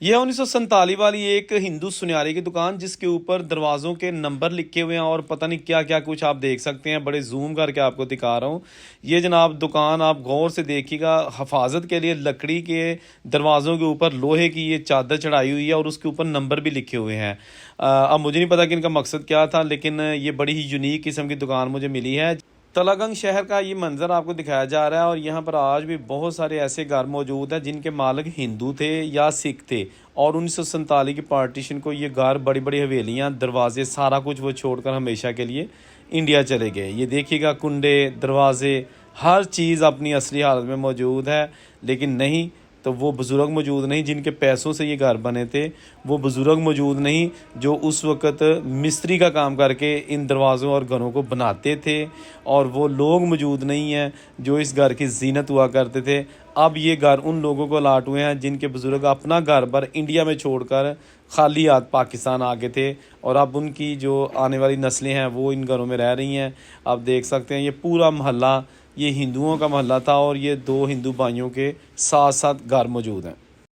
यह 1947 वाली एक हिंदू सुनयारे की दुकान जिसके ऊपर दरवाज़ों के नंबर लिखे हुए हैं और पता नहीं क्या क्या कुछ आप देख सकते हैं। बड़े जूम करके आपको दिखा रहा हूँ। ये जनाब दुकान आप गौर से देखिएगा, हिफाजत के लिए लकड़ी के दरवाज़ों के ऊपर लोहे की ये चादर चढ़ाई हुई है और उसके ऊपर नंबर भी लिखे हुए हैं। अब मुझे नहीं पता कि इनका मकसद क्या था, लेकिन ये बड़ी ही यूनिक किस्म की दुकान मुझे मिली है। तलागंग शहर का ये मंजर आपको दिखाया जा रहा है और यहाँ पर आज भी बहुत सारे ऐसे घर मौजूद हैं जिनके मालिक हिंदू थे या सिख थे। और 1947 की पार्टीशन को ये घर, बड़ी बड़ी हवेलियाँ, दरवाजे, सारा कुछ वो छोड़कर हमेशा के लिए इंडिया चले गए। ये देखिएगा, कुंडे, दरवाजे, हर चीज़ अपनी असली हालत में मौजूद है। लेकिन नहीं, तो वो बुज़ुर्ग मौजूद नहीं जिनके पैसों से ये घर बने थे। वो बुज़ुर्ग मौजूद नहीं जो उस वक़्त मिस्त्री का काम करके इन दरवाज़ों और घरों को बनाते थे। और वो लोग मौजूद नहीं हैं जो इस घर की ज़ीनत हुआ करते थे। अब ये घर उन लोगों को अलाट हुए हैं जिनके बुज़ुर्ग अपना घर पर इंडिया में छोड़कर खाली हाथ पाकिस्तान आ गए थे। और अब उनकी जो आने वाली नस्लें हैं वो इन घरों में रह रही हैं। आप देख सकते हैं, ये पूरा मोहल्ला ये हिंदुओं का मोहल्ला था और ये दो हिंदू भाइयों के साथ साथ घर मौजूद हैं।